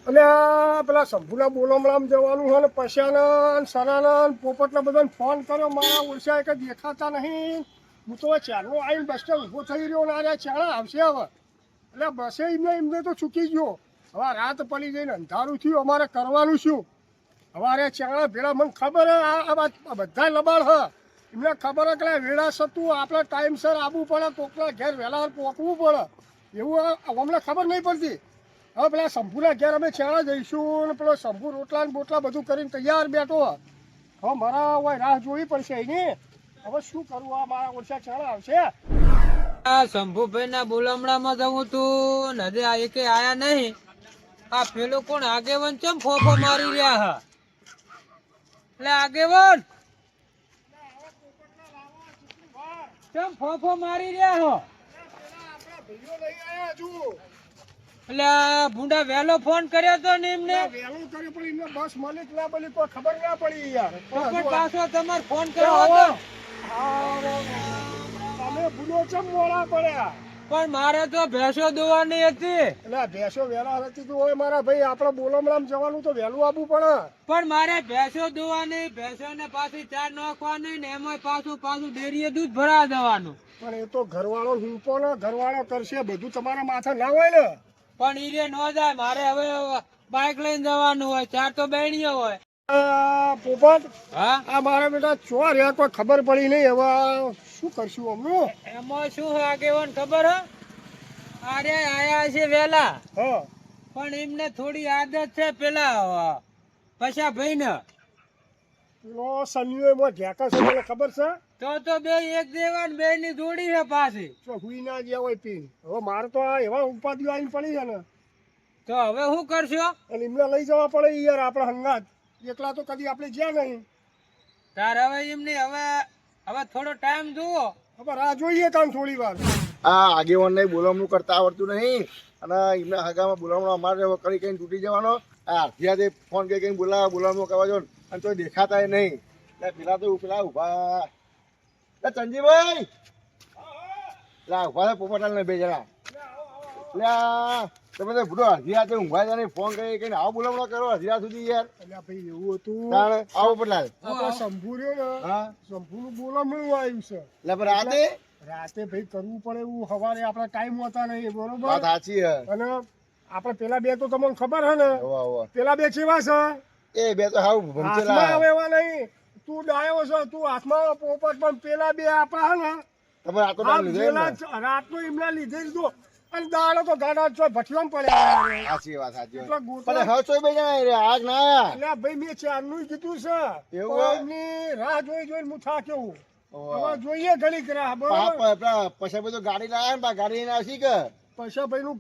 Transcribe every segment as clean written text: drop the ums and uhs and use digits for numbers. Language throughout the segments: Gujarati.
અને આ પેલા શંભુના બોલમણામ જવાનું છે ને પશ્યાના સરાના પોપટના બધાને ફોન કર્યો મારા ઓછા એક દેખાતા નહીં. હું તો ચારનો આવીને બસ સ્ટેન્ડ ઊભો થઈ રહ્યો ને આ ચાણા આવશે હવે એટલે બસે એમને તો ચૂકી ગયો. હવે રાત પડી ગઈ ને અંધારું થયું અમારે કરવાનું શું? હવે ચાણા ભેળા મને ખબર હે આ બધા લબાડ હ એમને ખબર હે કે વેળા સતું આપણે ટાઈમસર આવવું પડે, કોકના ઘેર વહેલા પહોંચવું પડે એવું અમને ખબર નહીં પડતી. હવે પેલા શંભુના ઘેર અમે ચાણા જઈશું ને પેલો શંભુ રોટલા ને બોટલા બધું કરીને તૈયાર બેઠો. હવે મારા હોય રાહ જોવી પડશે એની. હવે શું કરવું? આ મારા ઓછા ચાણા આવશે. આ શંભુભાઈ ના બોલામણામાં જવું તું હજે આ એકે આયા નહીં. આ પેલો કોણ આગેવન ચમ ફોફો મારી રહ્યા હા? એટલે આગેવન ચમ ફોફો મારી રહ્યા હો? એટલે આ ભૂંડા વહેલો ફોન કર્યો તો ને એમને વહેલું કર્યું પણ એમને બસ મળી ના પડી કોઈ ખબર ના પડી યાર. પણ પાછો તમારે ફોન કર્યો હતો. તમે ભૂલો ચમ મોડા પડ્યા? પણ મારે તો ભેંસો દોવાની હતી. એટલે ભેંસો વહેલા હતી તો હોય મારા ભાઈ આપણે બોલમણામ જવાનું તો વહેલું આવવું પડે. પણ મારે ભેંસો દોવાની, ભેંસો ને પાછી ચાર નાખવાની ને એમાં પાછું ડેરીએ દૂધ ભરા દેવાનું. પણ એ તો ઘરવાળો હુંપો ને ઘરવાળો કરશે બધું તમારા માથે ના હોય ને. પણ ઈ રે ન જાય, મારે હવે બાઇક લઈને જવાનું હોય, ચાર તો બહેણીઓ હોય. પોપટ હા આ મારા બેટા ચોર રહ્યા કોઈ ખબર પડી નહીં. હવે શું કરશું હમણાં? એમાં શું આગેવાન ખબર હે? અરે આયા છે વેલા, હા પણ એમને થોડી આદત છે પેલા પછા ભાઈ ને. પેલો સનિયો એમાં ઢેકા છે મને ખબર છે. તો બે એક દેવાન બે ની જોડી છે પાછી. તો હુઈ ના ગયા હોય પીન. હવે મારે તો આ એવા ઉપાધિઓ આવીને પડી છે ને. તો હવે શું કરશો? અને એમને લઈ જવા પડે યાર આપણે હંગાત. એકલા તો કદી આપણે જ્યાં નહીં. તાર હવે એમની હવે થોડો ટાઈમ જુઓ. હવે રાહ જોઈએ કામ થોડી વાર. આ આગેવાનને બોલામણું કરતા આવડતું નહીં અને એમના હગામાં બોલામણું અમારે કરી કઈ તૂટી જવાનો. આ અડધિયાથી ફોન કરી કઈ બોલામણું કરવા જો અને તો દેખાતા નહીં. એટલે પેલા તો પેલા ઉભા ચંજીભાઈ પેલા ઉભા છે પોપટાલ ને બે જણા. એટલે તમે તો ભૂલો અડધિયા ઊંઘવા જાય ફોન કરી કઈ આવો બોલામણો કરો અડધિયા સુધી યાર. એટલે ભાઈ એવું હતું આવો પટલાલ આપણે શંભુ રહ્યો ને હા શંભુનું બોલામણું આવ્યું છે. એટલે રાતે રાતે ભાઈ કરવું પડે એવું. સવારે આપણા ટાઈમ હોતા નહીં બરોબર. વાત સાચી હે. અને આપણે પેલા બે તો તમને ખબર હે ને. હોવા પેલા બે કેવા છે? એ બે તો હાવ હાથમાં ભમચેલા આવે એવા નહીં. તું ડાયો છો તું હાથમાં પોપટ પણ પેલા બે આપણા હે ને તમે રાતો નામ લીધો એમ ને? રાતનો એમના લીધે લીધો અને દાડો તો ગાડા છો ભઠિયામાં પડ્યા. સાચી વાત સાચી વાત. એટલા ગોતવા પણ હવે ચોય બે જણા રે આગ ના આયા. એટલે ભાઈ મેં ચારનું કીધું છે. એવું પણ હે? એમની રાહ જોઈને હું થાક્યો. ઓવા. હવે જોઈએ ઘડીક રાહ બરોબર. પછી બધું ગાડી લાયા ને ગાડી લઈને આવશી કે પૈસા ભાઈ નું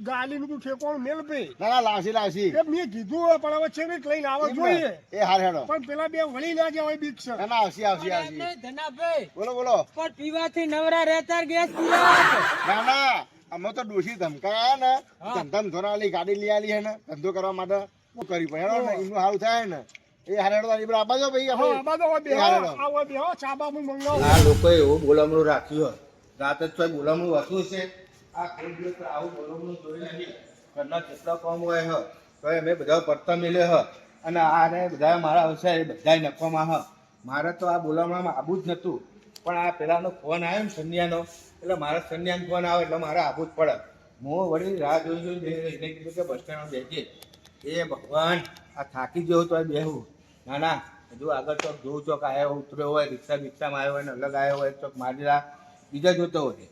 ગાલીનું તું ઠેકોણ મેલ ભાઈ. ના લાવશી એ મેં કીધું હોય પણ હવે ચેવીક લઈને આવવા જોઈએ. એ હાર હેડો. પણ પેલા બે વળી ના જવાય બીક છે. ના આવશી એમ નહીં ધનાભાઈ, બોલો બોલો. પણ પીવાથી નવરા રહેતા ગેસ પીવા. ના અમે તો ડોશી ધમકાયા ને હા. ધંધમ ધોરાલી ગાડી લઈ આલી હે ને ધંધો કરવા માટે શું કરી પડે હેડો ને એમનું સારું થાય ને એ હાર હેડો તારી બરાબર આબાજો ભાઈ હા આપણે. બાદો હવે બેહો. એ હારેડો. આવો બેહો ચાબા હું મંગાવું. આ લોકોએ એવું બોલામણું રાખ્યું હોય રાતે જ તો બોલામણું હતું છે. આ કોઈ દિવસ આવું બોલામણું જોઈ નહીં. ઘરના કેટલા કામ હોય હ તો અમે બધા પડતા મિલે હ અને આને બધા મારા આવશે એ બધા નખવામાં હ. મારે તો આ બોલામણામાં આવું જ નહોતું પણ આ પેલાનો ફોન આવ્યો ને સંધ્યાનો એટલે મારા સંધ્યાનો ફોન આવે એટલે મારે આવવું જ પડે. હું વળી રાહ જોઈને એને કીધું કે બસ સ્ટેન્ડમાં બેસજે. એ ભગવાન આ થાકી ગયો તો બેહું. ના હજુ આગળ ચોક જોઉં ચોક આવ્યો ઉતર્યો હોય રિક્ષામાં આવ્યો હોય ને અલગ આવ્યો હોય ચોક મારેલા બીજા જોતો હોય.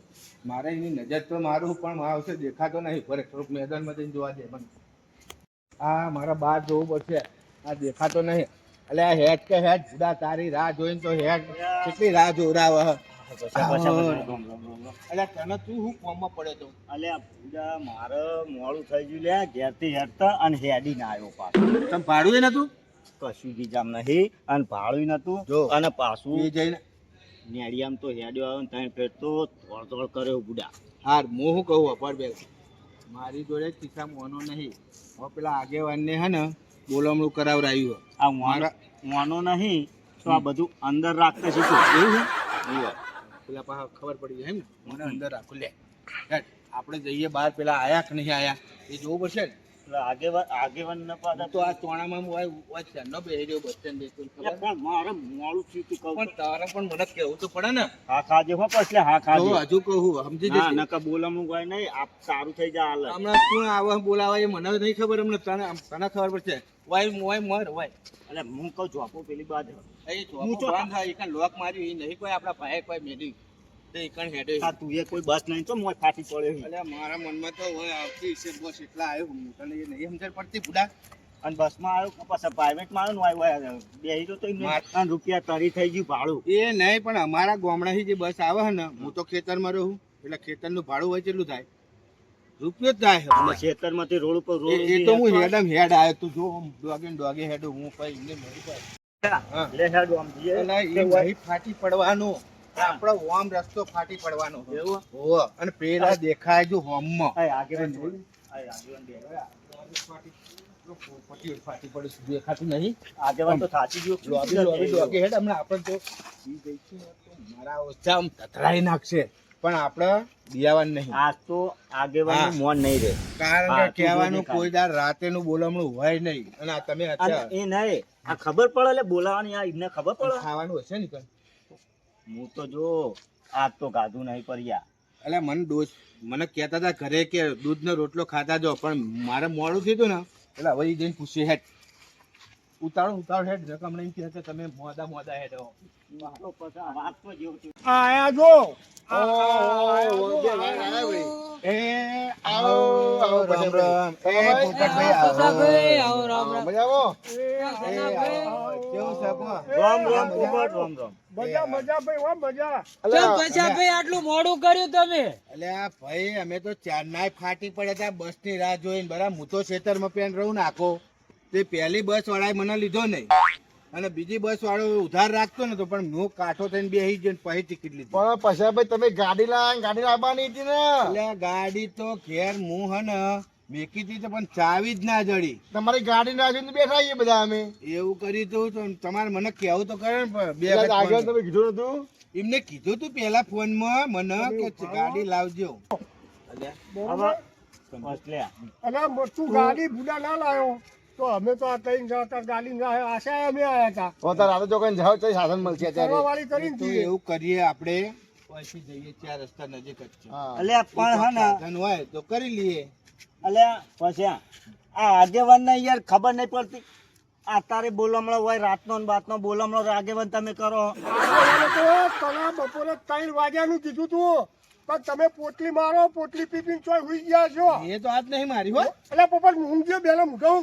મારે એની નજર તો મારું પણ મારા આવશે દેખાતો નહીં. ફરે થોડુંક મેદાનમાં જઈને જોવા દે મને. આ મારા બહાર જોવું પડશે. આ દેખાતો નહીં. એટલે આ હેડ કે હેડ જુદા તારી રાહ જોઈને તો હેડ કેટલી રાહ જોરાવે હ. એટલે તને તું હું કોમમાં પડ્યો તો? અલ્યા પૂજા મારે મોડું થઈ ગયું લે ઘેરથી હેડતા અને હેડી ના આવ્યો પાછું. તમે ભાડું નતું? કશું ગીજામ નહીં અને ભાડું નતું જો. અને પાછું એ જઈને નેડિયામ તો હેડ્યો આવ્યો ને ત્રણ પેટ તો તોડ કર્યો બુડા. હાર હું શું કહું અપાર બે મારી જોડે ખિસ્સા મોનો નહીં. હવે પેલા આગેવાનને હે ને બોલામણું કરાવરાયું. આ વાનો નહીં તો આ બધું અંદર રાખતા શીખું એવું છે. પેલા પાસે ખબર પડી જાય એમ ને મને અંદર રાખો લે હેડ. આપણે જઈએ બહાર પેલા આયા કે નહીં આયા એ જોવું પડશે ને. એટલે આગેવાન ન પાડે તો આ ચોણામાં હું આ ચારનો બેહી રહ્યો બસ સ્ટેન્ડ એટલે પણ મારે મોડું થયું તું કહું પણ તારે પણ મને કેવું તો પડે ને હા ખાજે હો પછી હા તો ખાજે હજુ કહું સમજી ના જશે નકા બોલામણું કોઈ નહીં આપ સારું થઈ જાય હાલ હમણાં શું આવા બોલાવા એ મને નહીં ખબર હમણાં તને ખબર પડશે વાય મર વાય એટલે હું કહું છું આપો પેલી બાદ એ હું તો- બંધ થાય એકાન લોક માર્યું એ નહીં કોઈ આપણા ભાઈ કોઈ મેલી તે એકાન હેડે હા તું એ કોઈ બસ નહીં તો મોય ફાટી પડ્યો છે. એટલે મારા મનમાં તો હોય આવતી છે બસ એટલા આવ્યો હું તને એ નહીં સમજણ પડતી બુડા અને બસમાં આવ્યો કે પછી પ્રાઇવેટમાં આવ્યો ને વાય બેહી તો ત્રણ રૂપિયા તરી થઈ ગયું ભાડું એ નહીં પણ અમારા ગામડાથી જે બસ આવે છે ને હું તો ખેતરમાં રહું એટલે ખેતરનું ભાડું હોય કેટલું થાય રૂપિયો જ થાય અને ખેતરમાંથી રોડ ઉપર રોડ એ તો હું હેડ આવ્યો તું જો ડોગે હેડું હું કઈ એમને મરી જાય હા. લે હેડ આમ જઈએ. એટલે એ નહીં ફાટી પડવાનું આપણો હોમ રસ્તો ફાટી પડવાનો એવું? હોવે. અને પેલા દેખાય જો હોમમાં આય આગેવાન બોલ. આય આગેવાન બે. ફાટી પડે છે, દેખાતું નહીં આગેવાન તો થાચી ગયો. ડોગે હેડ હમણાં આપણે તો ઈ જઈશું ને તો મારા ઓછા આમ તતરાઈ નાખશે પણ આપણે બિયાવાનું નહીં આજ તો આગેવાન મોન નહીં રહે કારણ હા, કે તું કહેવાનું જો કોઈ દાર રાતેનું બોલમણું હોય નહીં અને આ તમે અને અત્યારે એ નહીં આ ખબર પડે એટલે બોલાવાની આ એમને ખબર પડે ખાવાનું હશે ને કઈ હું તો જો આજ તો ગાધું નહીં પડ્યા એટલે મને કહેતા હતા ઘરે કે દૂધનો રોટલો ખાતા જો પણ મારે મોડું થયું ને એટલે હવે ઈ જઈને પૂછે હેડ ઉતારો હેડ રકમ નહીં કહે તમે મોડા હેડ હો. તો પછી વાત તો જેવું છે. આયા જો એ આવો રામ રામ એ પોપટભાઈ પોપટભાઈ, આવો આવો, રામ રામ. મજામાં? એ એ આવો. કેવું છે આપો? રામ રામ પોપટ રામ રામ. મજા મજા ભાઈ હો મજા ચમ પછા ભાઈ આટલું મોડું કર્યું તમે? અલ્યા ભાઈ અમે તો ચારનાય ફાટી પડ્યા હતા બસ ની રાહ જોઈને બરાબર હું તો ખેતરમાં પેન રહું નાખો તે પહેલી બસ વાળાએ મને લીધો નહીં અને બીજી બસ વાળો ઉધાર રાખતો ને તો પણ હું કાઠો થઈને બેસી ગયો ને પછી ટિકિટ લીધી પણ પછી ભાઈ તમે ગાડી લાવવાની હતી ને એટલે ગાડી તો ઘેર હું હે ને મેકી હતી તો પણ ચાવી જ ના જડી તમારી ગાડી ના જોઈને બેઠા છીએ બધા અમે એવું કર્યું તું તો તમારે મને કેવું તો કરે ને પણ બે એટલે વખત આગળ ફોન- તમે કીધું નતું એમને કીધું તું પેલા ફોનમાં મને કે ગાડી લાવજો બરોબર બસ લે. અને તું ગાડી બુડા ના લાવ્યો તો અમે તો આ ત્રણ જતા ગાડી ના આશા અમે આયા હતા તો તાર રાતે જો કઈ જાવ તો સાધન મળશે અત્યારે કરવાવાળી કરીને તો જઈએ. એવું કરીએ આપણે પછી જઈએ ચાર રસ્તા નજીક જ છે હા અલ્યા પણ હે ને સાધન હોય તો કરી લઈએ અલ્યા પછી આ આગેવાન ને યાર ખબર નહીં પડતી આ તારે બોલમણો હોય રાતનો ને બાતનો બોલમણો આગેવાન તમે કરો આગેવાને તો તને બપોરે 3 વાગ્યાનું કીધું તું પણ તમે પોટલી મારો પોટલી પીપીને ચોય હુઈ ગયા છો એ તો આજ નહીં મારી હો એટલે પોપટ ઊંઘજો બેલા મૂઢો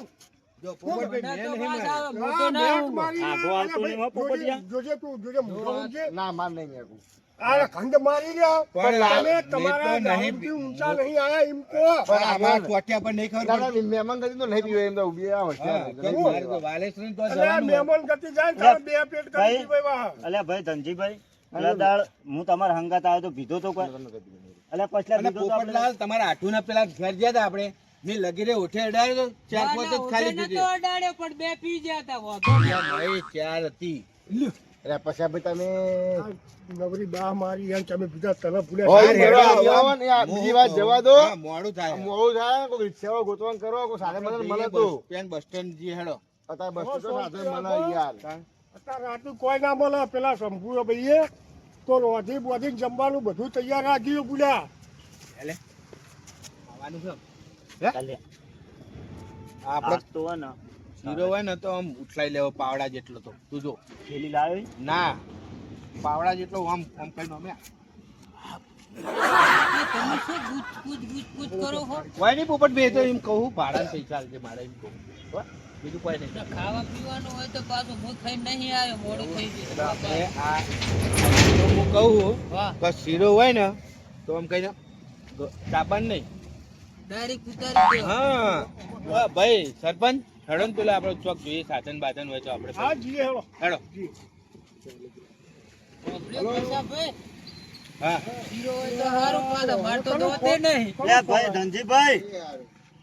જો પોપટભાઈ મને મેં તો નહીં પાછા મારી મોટો ના ઊંઘો. આઘો આવતો નહીં હો પોપટિયા. જોજે તું જોજે મૂઢો ઊંઘજે ના માર નહીં મેકું આ ખંડ મારી રહ્યા પણ તમે તમારા મેં તો નહીં ગામથી ઊંચા નહીં આયા એમ કહો પણ આમાં ટોટિયા પર નહીં ખબર દાદા પડતી. મહેમાન ગતિ તો નહીં પીવે એમ તો ઉભી આ હા, કેમ મારે તો વાલેશ્વરી તો એટલે જવાનું હોય. મહેમાન ગતિ જાય ને તારે બે પેટ કરી ભાઈ. દીધી ભાઈ વાહ. અલ્યા ભાઈ ધનજીભાઈ અલ્યા દાળ હું તમારા હંગાત આવ્યો તો પીધો તો કોઈ અલ્યા પછી અને પીધો તો આપણે પોપટલાલ તમારા આઠુના પેલા ઘર ગયા હતા આપણે મેં લગીરે ઉઠે અડાડ્યો તો ચાર ના, પાંચ ના, જ ખાલી ઉઠે પીધી નતો અડાડ્યો, પણ બે પી ગયા હતા. વાંધો નહીં. ભાઈ ચાર હતી એટલે પછી ભાઈ તમે આ નવરી બા મારી એમ તમે બીજા તને ભૂલે હોય યાર, હેડો, હેડો, આવો ને, આ બીજી વાત જવા દો હા, મોડું થાય મોડું થાય કોઈ રિક્ષાઓ ગોતવાન કરો કોઈ સાધન મળે તો બસ સ્ટેન્ડ જે હેડો અત્યારે બસ તો સાધન મળે યાર અત્યારે રાતનું કોઈ ના મળે પેલા શંભુ ભાઈએ તો રોધી બોધી જમવાનું બધું તૈયાર રાખ્યું ભૂલ્યા એટલે આવવાનું છે ચાલે. આપણે આજ તો હે ને શીરો હોય ને તો આમ ઉઠલાઈ લેવો પાવડા જેટલો તો તું જો થેલી લાવી ના પાવડા જેટલો આમ આમ કઈ અમે તમે શું ગુચ કરો છો? કોઈ નહીં પોપટ બે તો એમ કહું ભાડા પૈસા આલજે મારે એમ કહું હો? બીજું કોઈ નહીં તો ખાવા પીવાનું હોય તો પાછું હું ખાઈને નહીં આવ્યો, મોડું થઈ એટલે ગયું. આપણે આ હું કહું વાહ, કે શીરો હોય ને તો આમ કહીને સાબાન નહીં ડાયરેક્ટ ઉતારી દો. હા ભાઈ સરપંચ હેડો ને પેલા આપણે ચોક જોઈએ સાધન બાધન હોય તો આપણે હા જીએ હેડો હેડો ઓપરે પૈસા ભાઈ, હા શીરો હોય તો સારું, પાછા માર તો દોતે નહીં. લે ભાઈ ધનજીભાઈ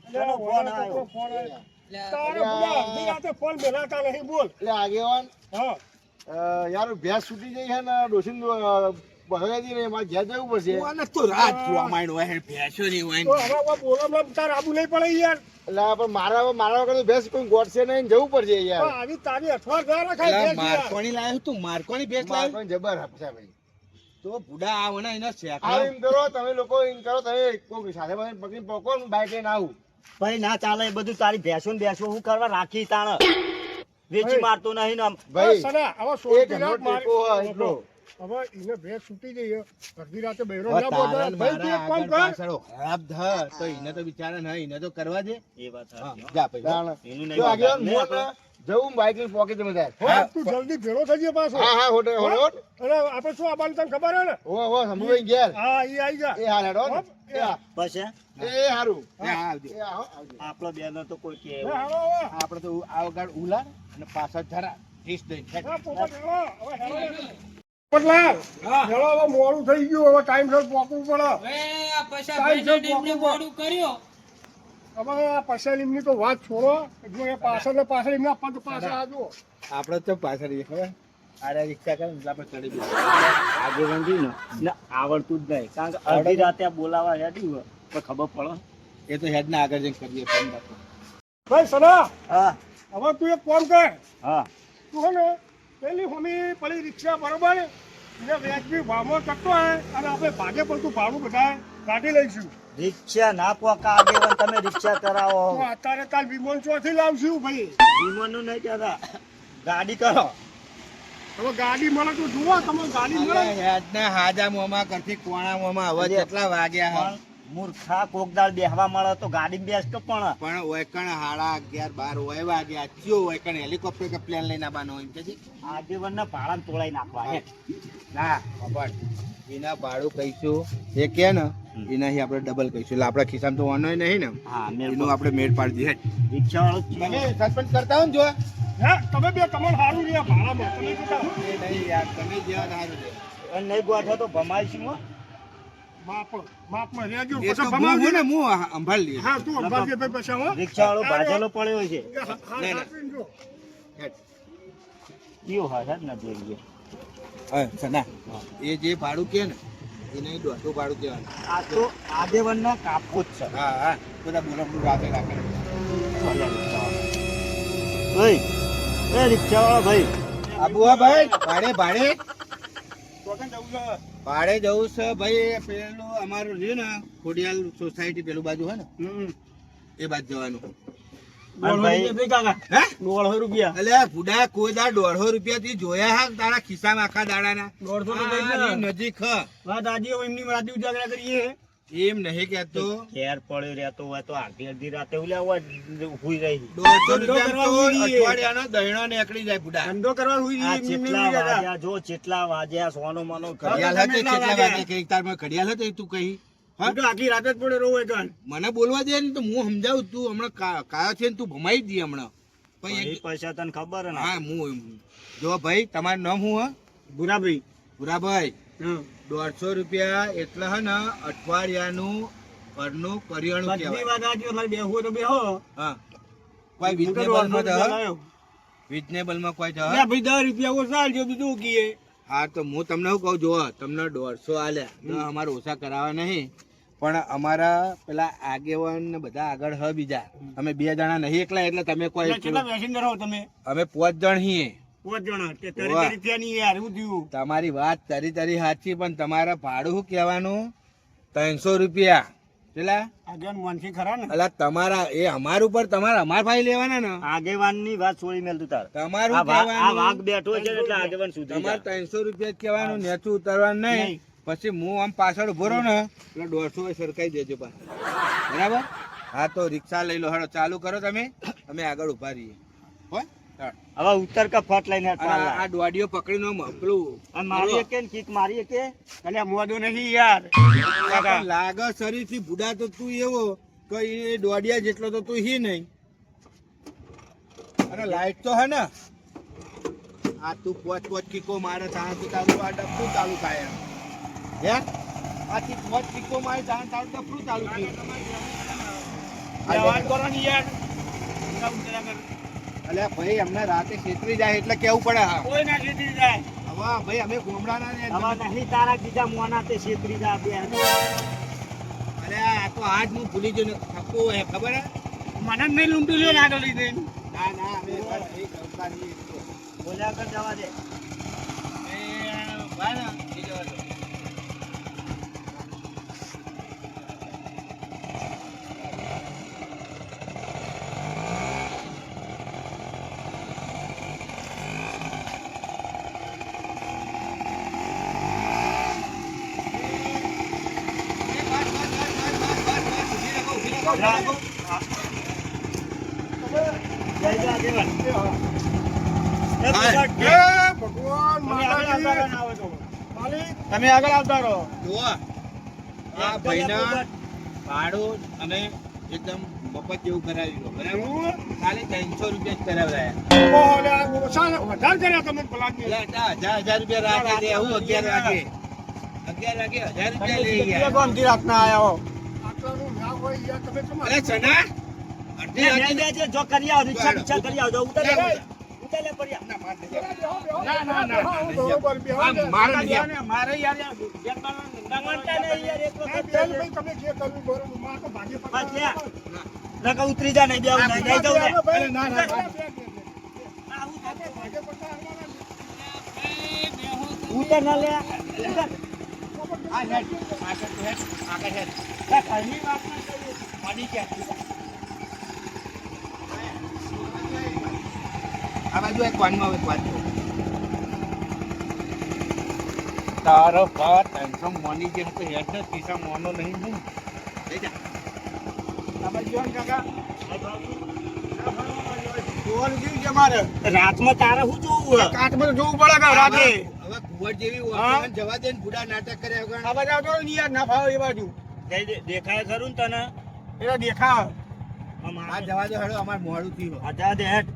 એટલે ફોન આવ્યો. ફોન આવ્યો. લે, તારે ભૂલા અડધી રાતે ફોન બેલાતા નહીં બોલ એટલે આગેવાન હા યાર ભેંસ છૂટી જઈ છે ને ડોસીન ભરાતી નહીં, મારે ઘેર જવું પડશે. કોને તો રાત જોવા માંડ્યો હોય, ભેંસો ની હોય તો હવે કોઈ બોલમલામ તાર આબુ નહીં પડે યાર. એટલે આ પણ મારા વગર તો ભેંસ કોઈ ગોઠશે નહીં, જવું પડશે તો યાર. આવી તારી અઠવાડ ના રખાય ભેંસ યાર. મારકોણી લાવ્યો તું, મારકોણી ભેંસ લાવ્યો મારકોણ જબર આપશે ભાઈ. તો બુડા આવો ને એના આ શેખા એમ કરો તમે લોકો, એમ કરો તમે કોઈ સાથે પકડીને પકો ને બાઈક લઈને આવું. ભાઈ ના ચાલે એ બધું. તારી ભેંસો ને બેસો હું કરવા રાખી તાણ વેચી ભાઈ. મારતો નહીં ને આમ. ભાઈ સના, હવે એક સોળથી એમનો રાત મારી- ટેકો હોય એટલો. હવે એને ભેંસ છૂટી જઈએ અડધી રાતે બૈરો હવે ના બોલે. તારા ને ભાઈ તું મારા એક કામ આગળ કર. પાછળ ખરાબ ધ તો એને તો બિચારા ના એને તો કરવા દે. એ વાત હા, સાચી, હો. જા ભાઈ તાણ. એનું નહીં જો આગળ નહીં હું આપણે. જવું બાઈક લઈને પોકેટ માં જાય. હો, તું જલ્દી ભેળો થઈ જાય પાછો. હા હા હોટે હોટ. અને આપણે શું આવવાનું તને ખબર હે ને? ઓ સમુભાઈ ઘેર. હા, એ આવી જા. એ હાલ હેડો ને. હોપ, એ એ હા. પછી એ હારું. હા, આવજો. એ આવો, આવજો. આપણો બેનો તો કોઈ કે લે, હાલો હવે. આપણે તો આ વગર ઉલાર અને પાછળ ધરા ઠીસ દઈ હા, પોપટ હેલો. હવે હેલો લે. પોપટલાલ, હેલો, હવે મોડું થઈ ગયું. હવે ટાઈમસર પહોંચવું પડે. હવે આ પૈસા ટાઈમસર ભાઈને એમને પહોંચવું મોડું કર્યો. હવે આ પૈસા એમની તો વાત છોડો. જો એ પાછળ ને પાછળ એમને આપવા તો પાછળ આવજો. આપણે તો પાછળ જઈએ, ખબર આરે રિક્ષા કરે ને એટલે આપણે ચડી જઈએ. આગેવાન જોઈ ને આવડતું જ નહીં. કારણ કે અડધી રાતે આ બોલાવા હેડ્યું હોય તો ખબર પડે. એ તો હેડ ના આગળ જઈને કરીએ ફોન રાખો. ભાઈ સના, હા હવે તું એક કામ કર. હા તું હે ને પેલી હોમી પડી રિક્ષા બરોબર એને વ્યાજબી ભાવમાં કરતો હોય અને આપણે ભાગે પડતું ભાડું બધા કાઢી લઈશું. રિક્ષા ના પોકા આગેવાન, તમે રિક્ષા કરાવો. તો અત્યારે કાલ વિમોન ચોથી લાવશું ભાઈ. વિમાનનું નહીં કહેતા, ગાડી કરો. હવે ગાડી મળે તો જુઓ તમે ગાડી મળે. અરે હેડના હાજા મોમાં કરતી કોણા મોમાં હવે કેટલા વાગ્યા હે? પણ મૂર્ખા કોકદાળ બેહવા મળે તો ગાડી બેસતો પણ પણ ઓયકણ 11:30 12 ઓય વાગ્યા ચિયો ઓયકણ હેલિકોપ્ટર કે પ્લેન લઈને આવવાનો એમ કે આગેવાનના ભાડા તોડાઈ નાખવા હે. ના ખબર એના ભાડું કહીશું એ કે ને એનાથી આપણે ડબલ કહીશું એટલે આપણા ખિસ્સામાં તો વાનો નહીં ને હા મેં એનું આપણે મેળ પાડી દઈએ. રિક્ષા વાળો તમે સસ્પેન્ડ કરતા હો ને જો હે તમે બે તમારે સારું રહ્યા ભાડામાં તમે કીધા એ નહીં યાર તમે જેવા સારું છે નહીં ગોઠો તો ભમાઈશું હો. માપમાં રહેજો એ તો પછી હું ભમાવજો. ને હું સંભાળ લઈએ. હા તું અંબાજી ભાઈ પછી હો. રિક્ષા વાળો ભાજેલો પડ્યો છે. હા, નહીં, સાચવીને જો. હેડ. કયો હા છે ને જોઈએ. હા સના એ જે ભાડું કે ને એને દોઢું ભાડું કહેવાનું. આ તો આગેવાનના કાપો જ છે. હા હા બધા બોલમનું રાખે રાખે ભાઈ એ રિક્ષા વાળો ભાઈ આબુ હા ભાઈ ભાડે ભાડે તો કેમ જવું છે? ભાડે જવું છે ભાઈ. પેલું અમારું છે ને ખોડિયાલ સોસાયટી પેલું બાજુ હોય ને એ બાજુ જવાનું. અને ભાઈ હે 150 રૂપિયા. અલ્યા ભૂડા કોઈ દા 150 રૂપિયા થી જોયા હા તારા ખિસ્સામાં આખા દાડાના 150 આ નજીક હ. વાત આજે એમની રાતે ઉજાગરા કરીએ. એમ નહીં કેતો ઘેર પડ્યો રહેતો હોય તો અડધી રાતે ઉલ્યા હુઈ રહી. 150 રૂપિયા તો અઠવાડિયાનો દહીણો નીકળી જાય ભૂડા. ધંધો કરવા આ ચેટલા વાગ્યા જો ચેટલા વાગ્યા સોનો માનો ઘડિયાળ હતી કેટલા વાગે કઈ તારમાં ઘડિયાળ હતી તું કઈ હા? આખી રાત જ પડે રહો એક મને બોલવા દે ને તો હું સમજાવું તું હમણાં કાયો છે ને તું ભમાઈ દે હમણાં ભાઈ પછી પૈસા તને ખબર હે ને. હા હું જો ભાઈ તમારું નામ શું હ ભૂરાભાઈ ભુરાભાઈ 150 રૂપિયા એટલે હે ને અઠવાડિયાનું ઘરનું કરિયાણું કહેવાય. તો બેહો હા કોઈ રિઝનેબલ માં તો રિઝનેબલ માં કોઈ તો ભાઈ 10 રૂપિયા ઓછા આલજો બીજું કીએ. હા તો હું તમને શું કહું જો તમને 150 આલ્યા તો અમારે ઓછા કરાવવા નહીં પણ અમારા પેલા આગેવાન ને બધા આગળ હ બીજા અમે 2 જણા નહીં એકલા એટલે તમે કોઈ પેસેન્જર હો તમે અમે 5 જણ છીએ. 5 જણા તે વાહ. રૂપિયા ની યાર હું થયું તમારી વાત તરી સાચી પણ તમારા ભાડું શું કહેવાનું 300 રૂપિયા પેલા આગળ માનસી ખરા ને અલા તમારા એ અમાર ઉપર તમારા અમાર ભાઈ લેવાના ને આગેવાનની વાત છોડી મેલ તું તાર. તમારું આ વાઘ કહેવાનું બેઠો છે એટલે આગેવાન સુધી તમારે 300 રૂપિયા જ કહેવાનું નેચું ઉતારવાનું નહીં પછી હું આમ પાછળ ઉભો રહું ને એટલે 150 સરકાઈ દેજો પાછા બરાબર. હા તો રિક્ષા લઈ લો હેડો ચાલુ કરો તમે અમે આગળ ઉભા રહીએ હો ચાલ. હવે ઉત્તર કા ફટ લઈને અને આ દોડીઓ પકડીને પેલું મારી કે કિક મારી કે અલ્યા મોદો નહીં યાર પણ લાગે શરીરથી બુડા તો તું એવો તો એ દોડિયા જેટલો તો તું હી નહીં. અને લાઈટ તો હે ને આ તું પોચ કીકો મારે ત્યાં તું તારું આ ડબલું ચાલુ થાય એમ. હે આથી પોચ કીકો મારે ત્યાં તારું ડબલું ચાલુ થયું. વાત કરો ને યાર અલ્યા ભાઈ અમને રાતે છેતરી જાય એટલે કેવું પડે હા કોઈ ના જીતી જાય હવે વાહ ભાઈ અમે ગોમડાના ને હવે નહીં તારા બીજા મોના તે છેતરી જા બે અરે આ તો આજ હું ભૂલી ગયો ને થકો હે ખબર હે મને નહીં લૂંટી લ્યો ને આગળ લઈ જઈને. ના ના અમે એ કરતા નહીં બોલ્યા કર જવા દે એ ભાઈ ના એ જવા દો જય જા દેવન હે ભગવાન માતાજી. માલિક તમે આગળ આવતા રહો જુઓ આ ભાઈના ભાડું અમે એકદમ મફત જેવું કરાવી લો બરાબર ખાલી 300 રૂપિયા જ કરાવ્યા ઓહો, લે, આ ઓછા ને વધારે કર્યા તમે પલાટની. એટલે 1000 રૂપિયા રાખી દે હું 11 વાગે 1000 રૂપિયા લઈ ગયા કોમથી રાખના આયા હો આટલાનું ના હોય યાર, તમે કેમ અરે ચના અડધી રાતે જો કરી આવ રિક્ષા કરી આવજો ઉતર લે પડી ના, ના, ના, હું બરોબર બેહવા દે. મારે યાર માનતા નહીં યાર એક ના, વખત બેન ભાઈ, તમે જે કરવું બરોબર. મારે તો ભાગે બસ પકડવા લે. નકા ઉતરી જા નહીં બેવું નહીં જઈ જાઉં ને ભાઈ, ના, ના, ના. ભાગે પકડવા ઉતર ના લે આ હેડ આગળ હેડ ઘરની વાત ના કરીએ પાણી ક્યાં આ બાજુ એક વાનમાં એક વાત તારો ભાત ટેન્શન મોની જેમ તો હેડ ને પીસા મોનો નહીં હું લઈ જા આ બાજુ આમ કાકા જોવાનું કેવું છે મારે રાતમાં તારે શું જોવું કાટમાં જોવું પડે કે રાતે હવે કુંવર જેવી ઓળખાણ જવા દે ને બુડા નાટક કર્યા વગર આ બાજુ આવતો ને યાર ના ફાવે એ બાજુ દેખાય ખરું ને તને એટલે દેખાવ આ આ જવા દે હેડો અમાર મોડું થયું જા દે હેઠ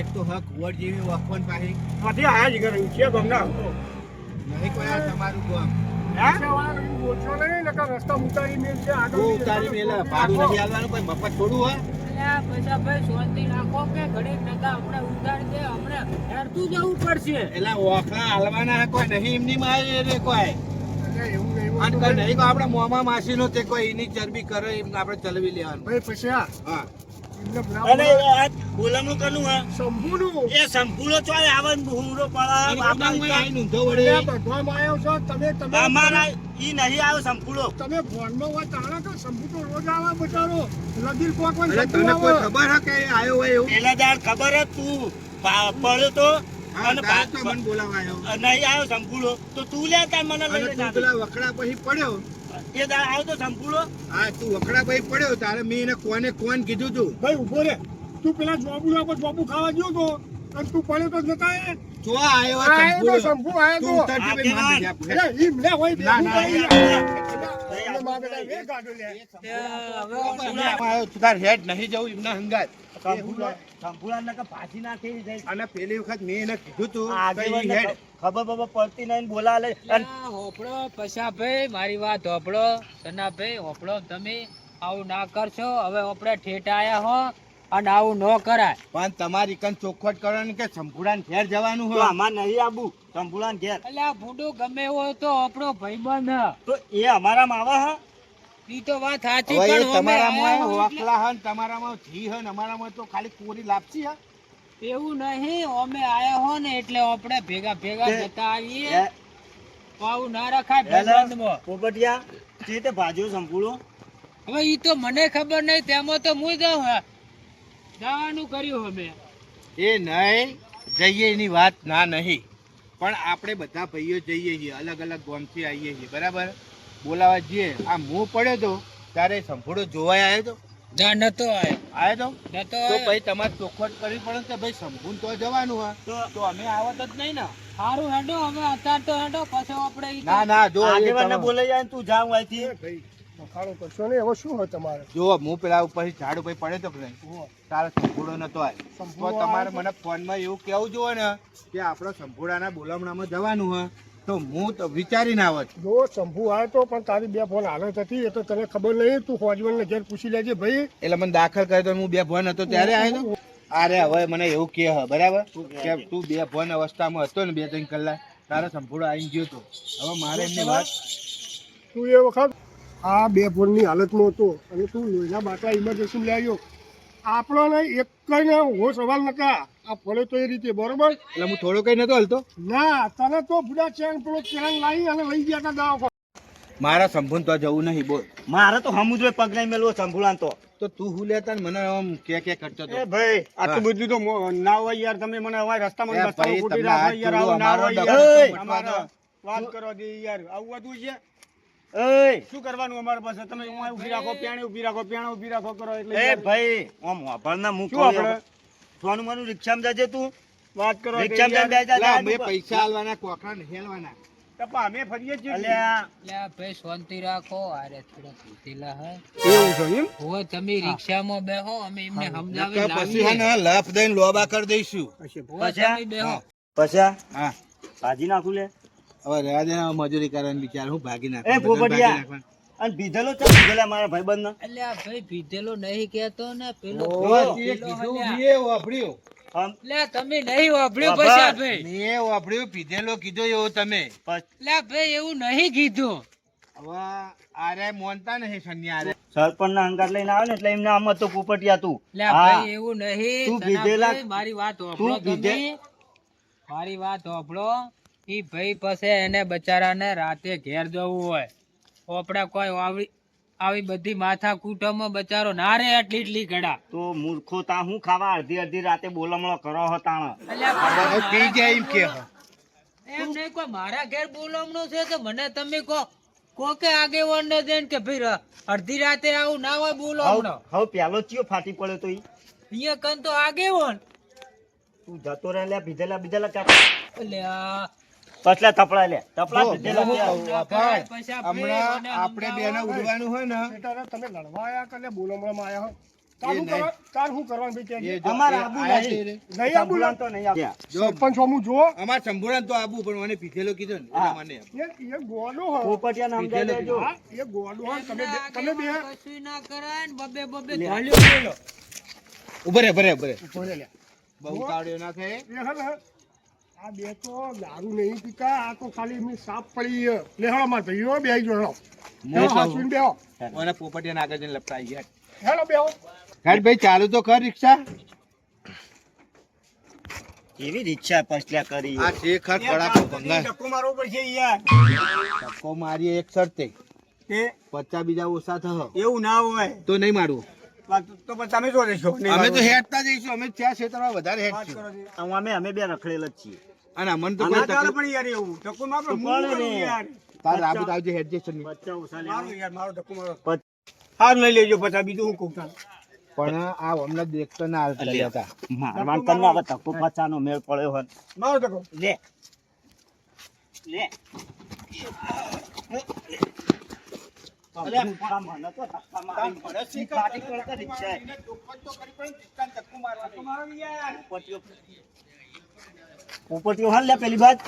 એક તો હક કુંવર જેવી ઓળખાણ પાહી નથી આયા જ ઘરે છે ગમના. નહીં કોઈ આ તમારું ગામ રિક્ષાવાળા બોલશો નહીં, નકર રસ્તા ઉતારી મેલ છે આગળ. બહુ ઉતારી મેલે ભાડું નથી આલવાનું કોઈ મફત થોડું હોય અલ્યા પૈસા ભાઈ શાંતિ રાખો કે ઘડીક નકા હમણાં ઉતારી દે હમણાં હેરતું જવું પડશે. એટલે ઓખલા હાલવાના કોઈ નહીં એમની મારી રે કોઈ અરે, એવું નહીં, એવું અને કોઈ નહીં કોઈ આપણે મોમાં માસીનો તે કોઈ એની ચરબી કરે એમ આપણે ચલવી લેવાનું ભાઈ, પછી આ હા એમને ના અને આ બોલામણું કરનું હા શંભુનું. એ સંપૂર્ણ ચોય આવે હુમરો અને પડા કોઈ આઈને ઊંધો વળે તમે બધવામાં આવ્યો છો, તમે અમારા ઈ નહીં આવ્યો સંપૂર્ણ તમે ફોનમાં હોય તાણા તો શંભુ તો રોજ આવે બચારો. લગીર કોકવાન એટલે શંભુ તને કોઈ આવે. ખબર હે કે આયો હોય એવું પેલા દાડ ખબર જ તું પડ્યો તો હા અને તાર તો મને બોલાવા આવ્યો નહીં આવ્યો સંપૂર્ણ તો તું લે તાર મને અને લઈને તું પેલા વખડા પછી પડ્યો એ દાડ આવ્યો તો સંપૂર્ણ હા તું વખડા પછી પડ્યો તારે મેં એને કોણ કીધું તું ભાઈ ઉભો રે, તું પેલા જોબુ પર જોબુ ખાવા ગયો તો અને તું પડ્યો તો જતા એ. જો આયો આયો તો સંપૂર્ણ. શંભુ આયો તું તો. ઉતરજે ભાઈ માર દે આપણે. અરે, ઈમ લે હોય ના, ના, બેહું ભાઈ. એટલે મારે બેટા વે કાઢો લે. આયો તું તાર હેડ નહીં જવું એમના હંગાત સંપૂર્ણ નકા પાછી નાખી જાય અને પેલી વખત મેં એને કીધું તું આજે કે ઈ હેડ ખબર બબર પડતી નહીં બોલા લે અને અલ્યા હોપળો પૈસા ભાઈ મારી વાત હોપળો સના ભાઈ હોપળો તમે આવું ના કરશો હવે આપણે ઠેઠ આયા હો અને આવું ન કરાય. પણ તમારી કન ચોખવટ કરવાની કે સંપૂર્ણ ઘેર જવાનું તો હોય અમાર નહીં આબુ સંપૂર્ણ ઘેર અલ્યા ભૂંડો ગમે એવો હોય તો આપણો ભાઈબંધ હ. તો એ અમારામાં આવે હા ઈ તો વાત સાચી હવે એ પણ અમે તમારામાં આયા હો એટલે- વકલા હન તમારામાં ઘી હન અમારામાં તો ખાલી કોરી લાપસી હે એવું નહીં અમે આયા હો ને એટલે આપણે ભેગા ભેગા તે- જતા આવીએ એ- આવું ના રખાય હેલો, ભાઈબંધમાં. પોપટિયા તે રીતે ભાજ્યું સંપૂર્ણ હવે ઈ તો મને ખબર નહીં તેમાં તો હું જાઉં હે જવાનું કર્યું અમે એ નહીં જઈએ એની વાત ના નહીં પણ આપણે બધા ભાઈઓ જઈએ છીએ અલગ અલગ ગામથી આવીએ છીએ બરાબર બોલાવા જઈએ આ હું પડ્યો તો ત્યારે સંપૂર્ણ જોવાય આવ્યો તો ના નતો આયો આવ્યો તો નતો તો આયો. ભાઈ તમારે ચોખવટ કરવી પડે ને કે ભાઈ સંપૂર્ણ તો જવાનું હા તો અમે આવત જ નહીં ને હારું હેડો હવે અત્યારે તો હેડો પછી આપણે ઈ તો- ના ના જો એ આગેવાનને તમે- બોલાઈ જાય ને તું જાઉં અહીંથી એ ભાઈ મખાણો કરશો ને, હવે શું હોય તમારે? જો હું પેલા ઉપર ઝાડ ઉપર પડ્યો તો કે નહીં તારો સંપૂર્ણ નતો આવ્યો તો સંપૂર્ણ તમારે આવ્યો મને ફોનમાં એવું કેવું જોઈએ ને કે આપણો સંપૂર્ણના બોલામણામાં જવાનું હોય તો હું તો વિચારીને આવત જો શંભુ આવ્યો તો પણ તારી બે ફોન હાલત હતી એ તો તને ખબર નહીં. તું ફોજવનને ઘેર પૂછી લેજે ભાઈ. એટલે મને દાખલ કર્યો તો હું બે ભણ હતો ત્યારે આવ્યો તો અરે હવે મને એવું કે બરાબર કે તું બે ભણ અવસ્થામાં હતો ને 2-3 કલાક તારો સંપૂર્ણ આવી ગયો તો હવે મારે એમની વાત તું એ વખત આ બે ફોનની હાલતમાં હતો અને તું લોહીના બાટલા ઇમરજન્સી લઈ આવ્યો. આપણને એક કઈ હોશ સવાલ નકા આ ફળે તો એ રીતે બરોબર. એટલે હું થોડો કઈ નતો હલતો. ના તને તો બુડા ચેન પેલો ચેન લાવી અને લઈ ગયા હતા દવા. મારા સંપૂર્ણ તો જવું નહીં બોલ. મારે તો સમુદ્ર પગ નહીં મેળવો સંભુલાન તો તું હું લેતા ને મને આમ કે કરતો હતો. એ ભાઈ આટલું બધું તો ના હોય યાર. તમે મને હવે રસ્તામાં એ રસ્તામાં ભાઈ, ખોટી તમને રાખો આ યાર. થોડું આવું ના અમારો હોય ડખો યાર. તો અમારે મટવાનો. વાત કરવા દે યાર. આવું બધું છે એ શું કરવાનું અમારે પાસે? તમે અહીંયા ઊભી રાખો, પ્યાણે ઊભી રાખો, પ્યાણે ઊભી રાખો કરો એટલે એ યાર. ભાઈ આમ વાપરના મું શું આપણે સોનું માનું રિક્ષામાં જજે તું વાત કરો દે રિક્ષામાં યાર. જઈને લા, બેસી અમે પૈસા આલવાના કોકરા નહીં આલવાના. ટપા અમે ફરીએ છીએ. અલ્યા લ્યા ભાઈ શાંતિ રાખો. અરે થોડા પીધેલા હે. એવું છે એમ? હવે તમે રિક્ષામાં બેહો, અમે એમને સમજાવી નકર પછી લાવીએ. હે ને લફ દઈને લોબા કરી દઈશું. હવે તમે બેહો. પછી હા ભાજી નાખું લે હવે રહેવા દે ને, હવે મજૂરી કરવાની બિચાર હું ભાગી એ નાખું. પોપટિયા અને ભીધેલો ચાલ ભીધેલા મારા ભાઈબંધ ના અલ્યા ભાઈ પીધેલો નહીં કેતો ને પેલો લ્યા તમે નહીં વાપર્યું પછી ભાઈ. પીધેલો કીધો એવો તમે. લ્યા ભાઈ એવું નહીં કીધું. હવે આરે મોનતા નહીં સન્યા આરે. સરપંચ ના અંગાર લઈને આવે ને એટલે એમને આમ તો પોપટિયા તું લ્યા હા. ભાઈ એવું નહીં. તું સનાભાઈ, પીધેલા- મારી વાત હોભળો તું પીધે- તમે. મારી વાત હોભળો. ઈ ભાઈ પાસે એને બચારાને રાતે ઘેર જવું હોય. ઓપડા કોઈ આવી બધી માથા કૂટમાં બચારો ના રે એટલી ઘડા. તો મૂર્ખો તા હું ખાવા અડધી અડધી રાતે બોલમણો કરો હો તાણ અલ્યા હવે પી જાય એમ કે. એમ નહીં કોઈ મારા ઘેર બોલામણો છે તો મને તમે કહો કે આગેવાન ને જઈને કે ભાઈ અડધી રાતે આવું ના હોય બોલામણો. હવે પેલો ચિયો ફાટી પડ્યો તો ઈ અહીંયા કન તો આગેવાન. તું જતો રહે લે ભીધેલા બીધેલા ક્યાં અલ્યા પછલા તપડા લે તપડા જો, ભીધેલા જો, ક્યાં? જો. ભાઈ, હમણાં આપણે બેને ઉડવાનું હોય ને બેટા તમે લડવા આયા કે બોલમણામાં આયા હો? એ નહીં. તાર શું કરવાનું ભાઈ એ કહેજે. જો, અમારે એ આબુ આયા નહીં. છે રે. નહીં આબુ સંભુલાન તો નહીં આપ્યા જો, સરપંચ હોમું જો અમાર સંભુરાન તો આબુ પણ મને પીધેલો કીધો ને હા. એટલે મને આપ્યું. એ ગોડો હો. પોપટિયા નામ દે દેજો હા, એ ગોડો હો. તમે બે કશું ના કરાય ને બબે બબે લે. ધોલ્યો બોલો. ઉભરે ભરે ઉભો રે લે. બહુ તાળ્યો ના થાય. એ હે ને, આ બે તો દારૂ નહીં પીતા. આ તો ખાલી એમની સાપ પડી છે. લે હેડો માર ભાઈઓ બે જો હેડો. હેડો હાચવીને બેહો. મને પોપટિયાના આગળ જઈને લપટાઈ ગયા. હેડો બેહો. હેડ ભાઈ ચાલુ તો કર રિક્ષા. એવી રિક્ષા પછલા કરી આ શેખર કડાકો ભંગાર. ધક્કો મારવો પડશે યાર. ધક્કો મારીએ એક શરતે તે 50 બીજા ઓછા થહ એવું ના હોય તો નહીં મારવું. તો પણ તમે જો રહેશો. અમે તો હેડતા જઈશું. અમે ત્યાં ક્ષેત્રમાં વધારે હેડશું. અમે બે રખડેલ જ છીએ અને અમને તો કોઈ ના ચાલે તકલીફ. પણ યાર એવું ધક્કો મારો તો પડે ને. યાર. તાર રાબત આવજે હેડજે સન્ની. બચ્ચા ઓછા મારો યાર મારો ધક્કો મારો. પછી હાર લઈ લેજો પછી બીજું હું કહું તાર. પણ આ હમણાં દેખતો ના હાલતા હતા. મારવાન કરના હવે ધક્કો પાછાનો મેળ પડ્યો હોત મારો ધક્કો. લે લે પોપટીઓ હાલ લે પેલી બાદ